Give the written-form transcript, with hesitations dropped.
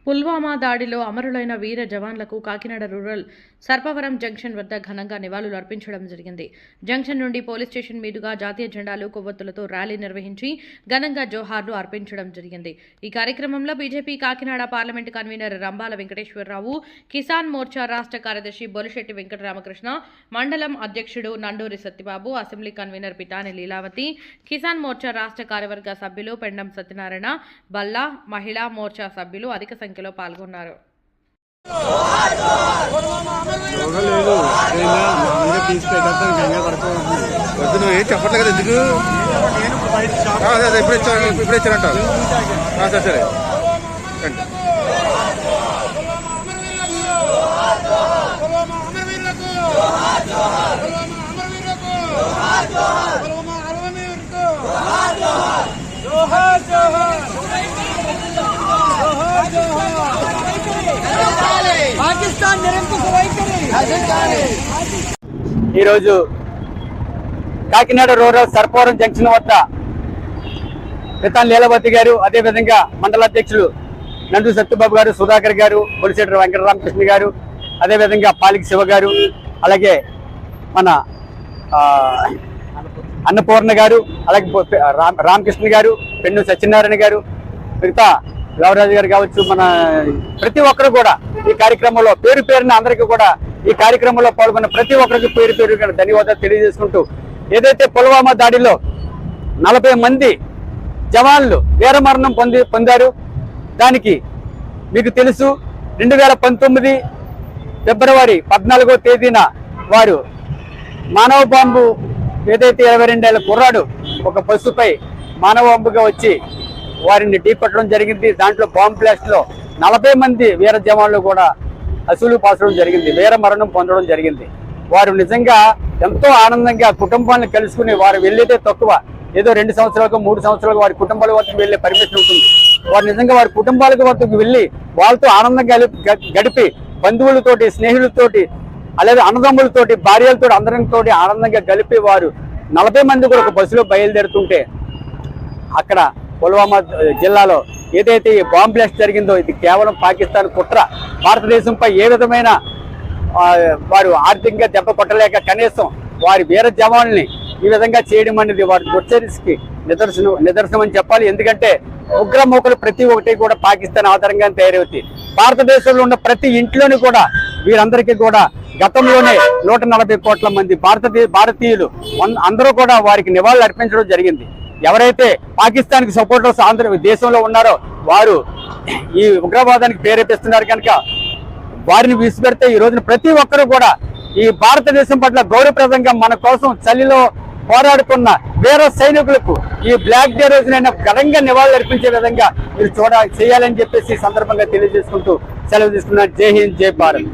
పుల్వామా దాడిలో అమరులైన వీర జవాన్లకు Kakinada rural Sarpavaram junction వద్ద ఘనంగా నివాళులు అర్పించడం జరిగింది. జంక్షన్ నుండి పోలీస్ స్టేషన్ మీదుగా జాతీయ జెండాలు కొవ్వొత్తులతో ర్యాలీ నిర్వహించి ఘనంగా జోహార్లు అర్పించడం జరిగింది. ఈ కార్యక్రమంలో BJP Kakinada parliament convener Rambala Venkateswararao, Kisan Morcha రాష్ట్ర కార్యదర్శి బొలిశెట్టి వెంకటరామకృష్ణ, మండలం అధ్యక్షుడు నండూరి సత్యబాబు, అసెంబ్లీ కన్వీనర్ పితాని లీలావతి, కిసాన్ మోర్చా రాష్ట్ర కార్యవర్గ సభ్యులు పెండం సత్యనారాయణ, బల్లా, మహిళా మోర్చా సభ్యులు అధిక సంఖ్యలో పాల్గొన్నారు. చెప్పట్లేదు కదా ఎందుకు ఇప్పుడు ఇచ్చారంట సరే ఈరోజు కాకినాడ రూరల్ సర్పవరం జంక్షన్ వద్ద పితాని లీలావతి గారు, అదేవిధంగా మండల అధ్యక్షులు నండు సత్యబాబు గారు, సుధాకర్ గారు, బొలిశెట్టి వెంకటరామకృష్ణ గారు, అదేవిధంగా పాలికి శివ గారు, అలాగే మన అన్నపూర్ణ గారు, అలాగే రామకృష్ణ గారు, పెన్ను సత్యనారాయణ గారు, మిగతా గౌరాజు గారు కావచ్చు, మన ప్రతి ఒక్కరు కూడా ఈ కార్యక్రమంలో పేరు పేరున అందరికీ కూడా ఈ కార్యక్రమంలో పాల్గొన్న ప్రతి ఒక్కరికి పేరు పేరు ధన్యవాదాలు తెలియజేసుకుంటూ, ఏదైతే పుల్వామా దాడిలో 40 మంది జవాన్లు వీరమరణం పొందారు, దానికి మీకు తెలుసు 2019 ఫిబ్రవరి 14వ తేదీన వారు మానవ బాంబు ఏదైతే 22 ఏళ్ల కుర్రాడు ఒక బస్సుపై మానవ బాంబుగా వచ్చి వారిని ఢీకొట్టడం జరిగింది. దాంట్లో బాంబ్ బ్లాస్ట్ లో 40 మంది వీర జవాన్లు కూడా అసూలు పాసడం జరిగింది, వీర మరణం పొందడం జరిగింది. వారు నిజంగా ఎంతో ఆనందంగా కుటుంబాలను కలుసుకుని వారు వెళ్ళేదే తక్కువ, ఏదో 2 సంవత్సరాలకు 3 సంవత్సరాలకు వారి కుటుంబాల వద్దకు వెళ్ళే పర్మిషన్ ఉంటుంది. వారు నిజంగా వారి కుటుంబాలకు వద్దకు వెళ్ళి వాళ్ళతో ఆనందంగా గడిపి బంధువులతోటి, స్నేహితులతోటి, అలాగే అన్నదమ్ములతోటి, భార్యలతోటి, అందరితో ఆనందంగా గడిపి వారు 40 మంది కూడా ఒక బస్సులో బయలుదేరుతుంటే అక్కడ పుల్వామా జిల్లాలో ఏదైతే ఈ బాంబ్ బ్లాస్ట్ జరిగిందో ఇది కేవలం పాకిస్తాన్ కుట్ర. భారతదేశంపై ఏ విధమైన వారు ఆర్థికంగా దెబ్బ కొట్టలేక కనీసం వారి వీర జవాన్లని ఈ విధంగా చేయడం అనేది వారి దుర్చర్యకి నిదర్శనం అని చెప్పాలి. ఎందుకంటే ఉగ్రమూకలు ప్రతి ఒక్కటి కూడా పాకిస్తాన్ ఆధారంగా తయారవుతాయి. భారతదేశంలో ఉన్న ప్రతి ఇంట్లోని కూడా వీరందరికీ కూడా గతంలోనే 140 కోట్ల మంది భారతీయులు అందరూ కూడా వారికి నివాళులు అర్పించడం జరిగింది. ఎవరైతే పాకిస్తాన్ కి సపోర్టర్స్ ఆంధ్ర దేశంలో ఉన్నారో వారు ఈ ఉగ్రవాదానికి ప్రేరేపిస్తున్నారు కనుక వారిని విసిపెడితే ఈ రోజున ప్రతి ఒక్కరూ కూడా ఈ భారతదేశం పట్ల గౌరవప్రదంగా మన కోసం చలిలో పోరాడుతున్న వీర సైనికులకు ఈ బ్లాక్ డే రోజునైనా ఘనంగా నివాళులు అర్పించే విధంగా మీరు చేయాలని చెప్పేసి ఈ సందర్భంగా తెలియజేసుకుంటూ సెలవు తీసుకున్నాను. జై హింద్, జై భారత్.